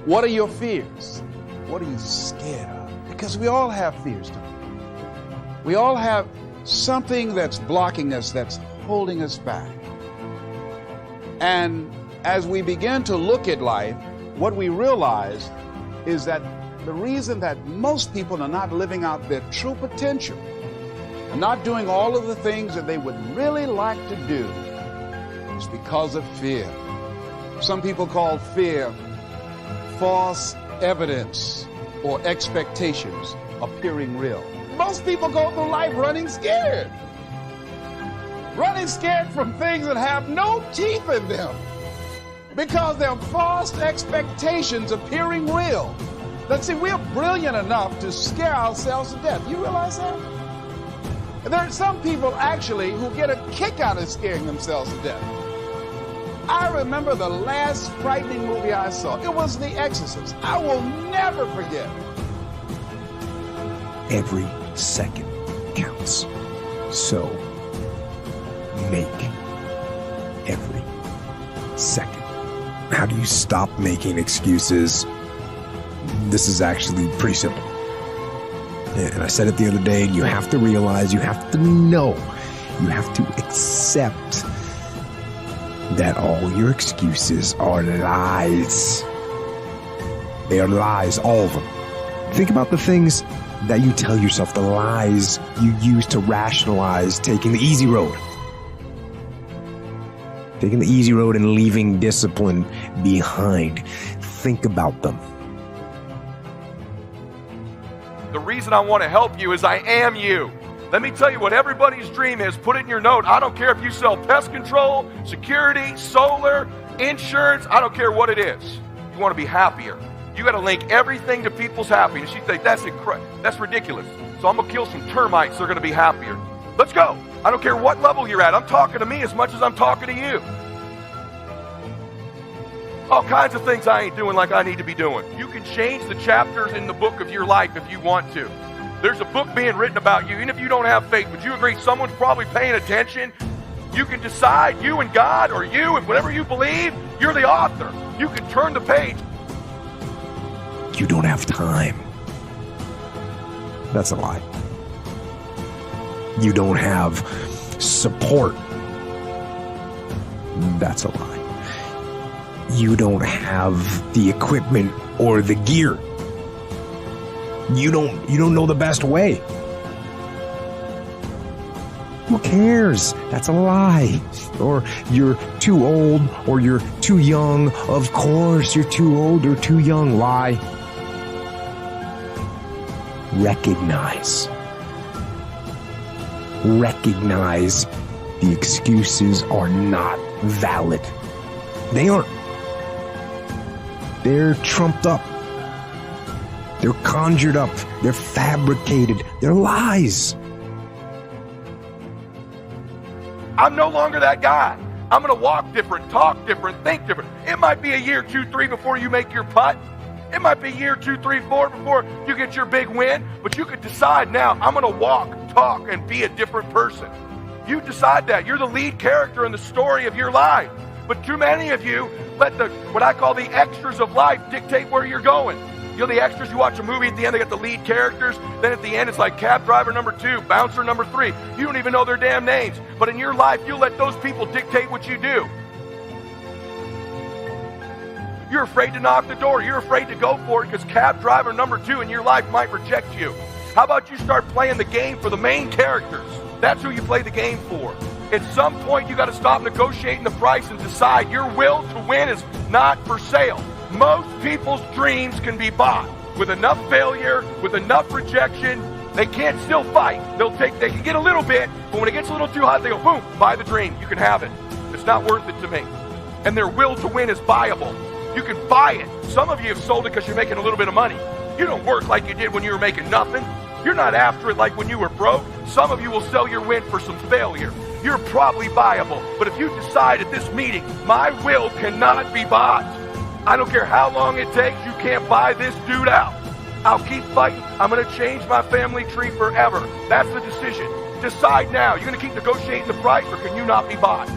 What are your fears? What are you scared of? Because we all have fears, don't we? We all have something that's blocking us, that's holding us back. And as we begin to look at life, what we realize is that the reason that most people are not living out their true potential and not doing all of the things that they would really like to do is because of fear. Some people call fear false evidence or expectations appearing real. Most people go through life running scared from things that have no teeth in them because they're false expectations appearing real. Let's see, we're brilliant enough to scare ourselves to death. You realize that? There are some people actually who get a kick out of scaring themselves to death. I remember the last frightening movie I saw. It was The Exorcist. I will never forget. Every second counts. So make every second. How do you stop making excuses? This is actually pretty simple. And I said it the other day, and you have to realize, you have to know, you have to accept that all your excuses are lies. They are lies, all of them. Think about the things that you tell yourself, the lies you use to rationalize taking the easy road. Taking the easy road and leaving discipline behind. Think about them. The reason I want to help you is I am you. Let me tell you what everybody's dream is. Put it in your note. I don't care if you sell pest control, security, solar, insurance. I don't care what it is. You want to be happier. You got to link everything to people's happiness. You think that's ridiculous. So I'm going to kill some termites. They're going to be happier. Let's go. I don't care what level you're at. I'm talking to me as much as I'm talking to you. All kinds of things I ain't doing like I need to be doing. You can change the chapters in the book of your life if you want to. There's a book being written about you. Even if you don't have faith, would you agree someone's probably paying attention? You can decide, you and God, or you and whatever you believe, you're the author. You can turn the page. You don't have time. That's a lie. You don't have support. That's a lie. You don't have the equipment or the gear. You don't know the best way. Who cares? That's a lie. Or you're too old or you're too young. Of course you're too old or too young. Lie. Recognize. Recognize the excuses are not valid. They aren't. They're trumped up. They're conjured up. They're fabricated. They're lies. I'm no longer that guy. I'm going to walk different, talk different, think different. It might be a year, 2, 3 before you make your putt. It might be a year, 2, 3, 4 before you get your big win. But you could decide now, I'm going to walk, talk, and be a different person. You decide that. You're the lead character in the story of your life. But too many of you let what I call the extras of life dictate where you're going. You know the extras, you watch a movie, at the end they got the lead characters, then at the end it's like cab driver number 2, bouncer number 3. You don't even know their damn names. But in your life, you let those people dictate what you do. You're afraid to knock the door. You're afraid to go for it because cab driver number 2 in your life might reject you. How about you start playing the game for the main characters? That's who you play the game for. At some point, you got to stop negotiating the price and decide your will to win is not for sale. Most people's dreams can be bought. With enough failure, with enough rejection, they can't still fight. They can get a little bit, but when it gets a little too hot, they go, boom, buy the dream. You can have it. It's not worth it to me. And their will to win is buyable. You can buy it. Some of you have sold it because you're making a little bit of money. You don't work like you did when you were making nothing. You're not after it like when you were broke. Some of you will sell your win for some failure. You're probably buyable. But if you decide at this meeting, my will cannot be bought. I don't care how long it takes, you can't buy this dude out. I'll keep fighting. I'm going to change my family tree forever. That's the decision. Decide now. You're going to keep negotiating the price, or can you not be bought?